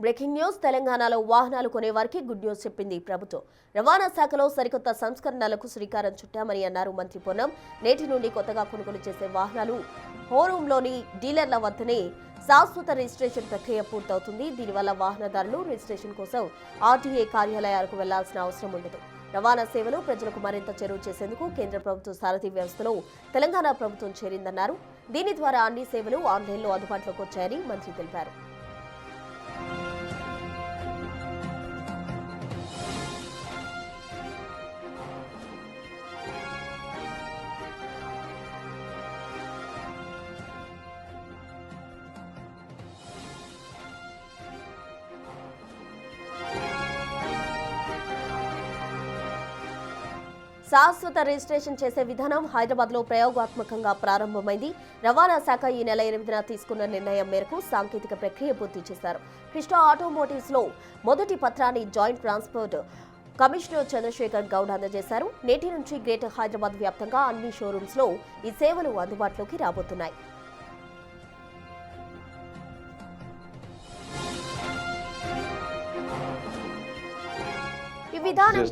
Breaking news తెలంగాణలో వాహనాలు కొనేవారికి good news చెప్పింది ప్రభుత్వం. రవాణా శాఖలో సరికొత్త సంస్కరణలకు శ్రీకారం చుట్టామని అన్నారు మంత్రి పొన్నం. నేటి నుండి కొత్తగా కొనుగోలు చేసే వాహనాలు షోరూంలోని డీలర్ల వద్దనే శాశ్వత రిజిస్ట్రేషన్ ప్రక్రియ పూర్తవుతుంది. దీనివల్ల వాహనదారులు రిజిస్ట్రేషన్ కోసం ఆర్టీఏ కార్యాలయాలకు వెళ్లాల్సిన అవసరం ఉండదు. రవాణా సేవలు ప్రజలకు మరింత చేరువ చేసేందుకు కేంద్ర ప్రభుత్వ సారథి వ్యవస్థలో తెలంగాణ ప్రభుత్వం చేరిందన్నారు. దీని ద్వారా అన్ని సేవలు ఆన్లైన్లో అందుబాటులోకి వచ్చాయని మంత్రి తెలిపారు. శాశ్వత రిజిస్ట్రేషన్ చేసే విధానం హైదరాబాద్లో ప్రయోగాత్మకంగా ప్రారంభమైంది. రవాణా శాఖ ఈ నెల 8న తీసుకున్న నిర్ణయం మేరకు సాంకేతిక ప్రక్రియ పూర్తి చేశారు. కృష్ణ ఆటోమోటివ్స్లో మొదటి పత్రాన్ని joint transport commissioner Chandrashekar Goud అందజేశారు. నేటి నుంచి గ్రేటర్ హైదరాబాద్ వ్యాప్తంగా అన్ని షోరూమ్స్లో ఈ సేవలు అందుబాటులోకి రాబోతున్నాయి. ఈ విధానం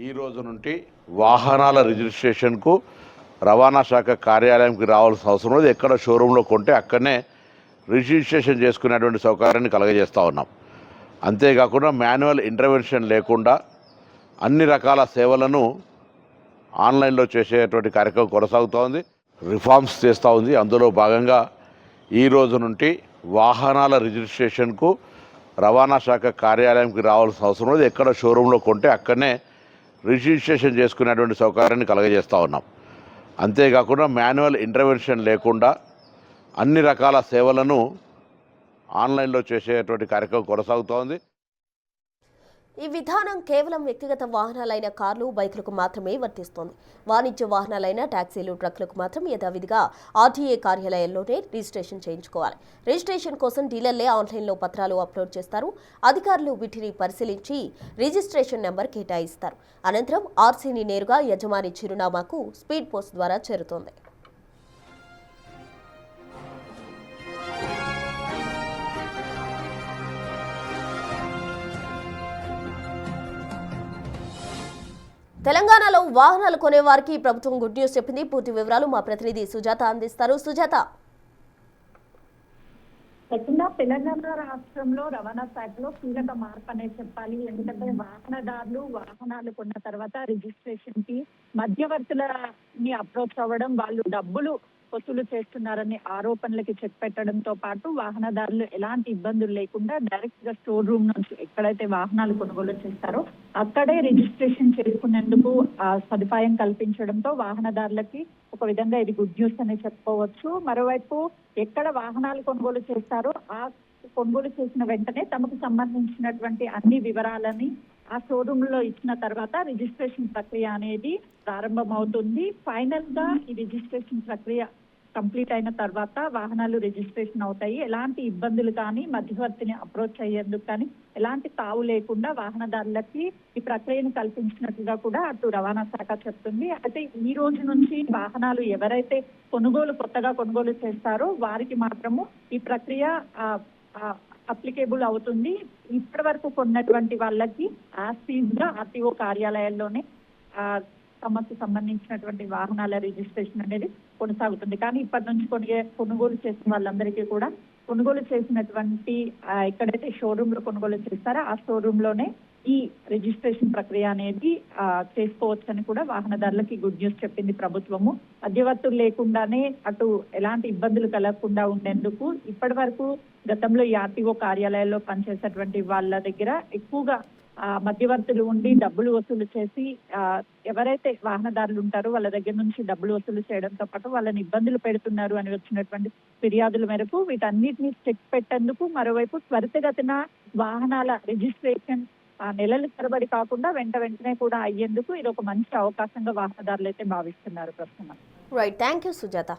ఈ రోజు నుండి వాహనాల రిజిస్ట్రేషన్కు రవాణా శాఖ కార్యాలయంకి రావాల్సిన అవసరం లేదు. ఎక్కడ షోరూంలో కొంటే అక్కడనే రిజిస్ట్రేషన్ చేసుకునేటువంటి సౌకర్యాన్ని కలగజేస్తూ ఉన్నాం. అంతేకాకుండా మాన్యువల్ ఇంటర్వెన్షన్ లేకుండా అన్ని రకాల సేవలను ఆన్లైన్లో చేసేటువంటి కార్యక్రమం కొనసాగుతూ ఉంది. రిఫార్మ్స్ చేస్తూ ఉంది. అందులో భాగంగా ఈ రోజు నుండి వాహనాల రిజిస్ట్రేషన్కు రవాణా శాఖ కార్యాలయంకి రావాల్సిన అవసరం లేదు. ఎక్కడ షోరూంలో కొంటే అక్కడనే రిజిస్ట్రేషన్ చేసుకునేటువంటి సౌకర్యాన్ని కలగజేస్తూ ఉన్నాం. అంతేకాకుండా మాన్యువల్ ఇంటర్వెన్షన్ లేకుండా అన్ని రకాల సేవలను ఆన్లైన్లో చేసేటువంటి కార్యక్రమం కొనసాగుతోంది. ఈ విధానం కేవలం వ్యక్తిగత వాహనాలైన కార్లు, బైకులకు మాత్రమే వర్తిస్తోంది. వాణిజ్య వాహనాలైన టాక్సీలు, ట్రక్కులకు మాత్రం యథావిధిగా ఆర్టీఏ కార్యాలయంలోనే రిజిస్ట్రేషన్ చేయించుకోవాలి. రిజిస్ట్రేషన్ కోసం డీలర్లే ఆన్లైన్లో పత్రాలు అప్లోడ్ చేస్తారు. అధికారులు వీటిని పరిశీలించి రిజిస్ట్రేషన్ నెంబర్ కేటాయిస్తారు. అనంతరం ఆర్సీని నేరుగా యజమాని చిరునామాకు స్పీడ్ పోస్ట్ ద్వారా చేరుతోంది. తెలంగాణలో వాహనాలు కొనేవారికి ప్రభుత్వం గుడ్ న్యూస్ చెప్పింది. పూర్తి వివరాలు మా ప్రతినిధి సుజాత అందిస్తారు. సుజాత, తెలంగాణ రాష్ట్రంలో రవాణా శాఖలో కీలక మార్పు అనేది చెప్పాలి. ఎందుకంటే వాహనదారులు వాహనాలు కొన్న తర్వాత రిజిస్ట్రేషన్ కి మధ్యవర్తులని అప్రోచ్ అవ్వడం, వాళ్ళు డబ్బులు వసూలు చేస్తున్నారనే ఆరోపణలకి చెక్ పెట్టడంతో పాటు వాహనదారులు ఎలాంటి ఇబ్బందులు లేకుండా డైరెక్ట్ గా స్టోర్ రూమ్ నుంచి ఎక్కడైతే వాహనాలు కొనుగోలు చేస్తారో అక్కడే రిజిస్ట్రేషన్ చేసుకునేందుకు సదుపాయం కల్పించడంతో వాహనదారులకి ఒక విధంగా ఇది గుడ్ న్యూస్ అని చెప్పుకోవచ్చు. మరోవైపు ఎక్కడ వాహనాలు కొనుగోలు చేస్తారో ఆ కొనుగోలు చేసిన వెంటనే తమకు సంబంధించినటువంటి అన్ని వివరాలని ఆ షోరూమ్ లో ఇచ్చిన తర్వాత రిజిస్ట్రేషన్ ప్రక్రియ అనేది ప్రారంభమవుతుంది. ఫైనల్ గా ఈ రిజిస్ట్రేషన్ ప్రక్రియ కంప్లీట్ అయిన తర్వాత వాహనాలు రిజిస్ట్రేషన్ అవుతాయి. ఎలాంటి ఇబ్బందులు కానీ మధ్యవర్తిని అప్రోచ్ అయ్యేందుకు కానీ ఎలాంటి తావు లేకుండా వాహనదారులకి ఈ ప్రక్రియను కల్పించినట్లుగా కూడా అటు రవాణా శాఖ చెప్తుంది. అయితే ఈ రోజు నుంచి వాహనాలు ఎవరైతే కొత్తగా కొనుగోలు చేస్తారో వారికి మాత్రము ఈ ప్రక్రియ అప్లికేబుల్ అవుతుంది. ఇప్పటి వరకు కొన్నటువంటి వాళ్ళకి యాజ్ గా ఆర్టీఓ కార్యాలయాల్లోనే తమకు సంబంధించినటువంటి వాహనాల రిజిస్ట్రేషన్ అనేది కొనసాగుతుంది. కానీ ఇప్పటి నుంచి కొనుగోలు చేసిన వాళ్ళందరికీ కూడా కొనుగోలు చేసినటువంటి ఎక్కడైతే షోరూమ్ లో కొనుగోలు చేస్తారో ఆ షోరూమ్ లోనే ఈ రిజిస్ట్రేషన్ ప్రక్రియ అనేది చేసుకోవచ్చని కూడా వాహనదారులకి గుడ్ న్యూస్ చెప్పింది ప్రభుత్వము. మధ్యవర్తులు లేకుండానే అటు ఎలాంటి ఇబ్బందులు కలగకుండా ఉండేందుకు ఇప్పటి వరకు గతంలో ఈ ఆర్టీఓ కార్యాలయాల్లో పనిచేసేటువంటి వాళ్ళ దగ్గర ఎక్కువగా మధ్యవర్తులు ఉండి డబ్బులు వసూలు చేసి ఎవరైతే వాహనదారులు ఉంటారో వాళ్ళ దగ్గర నుంచి డబ్బులు వసూలు చేయడంతో పాటు వాళ్ళని ఇబ్బందులు పెడుతున్నారు అని వచ్చినటువంటి ఫిర్యాదుల మేరకు వీటన్నిటిని చెక్ పెట్టేందుకు మరోవైపు త్వరితగతిన వాహనాల రిజిస్ట్రేషన్ నెలల తరబడి కాకుండా వెంటనే కూడా అయ్యేందుకు ఇది ఒక మంచి అవకాశంగా వాహనదారులు అయితే భావిస్తున్నారు. ప్రస్తుతం రైట్, థ్యాంక్ యూ సుజాత.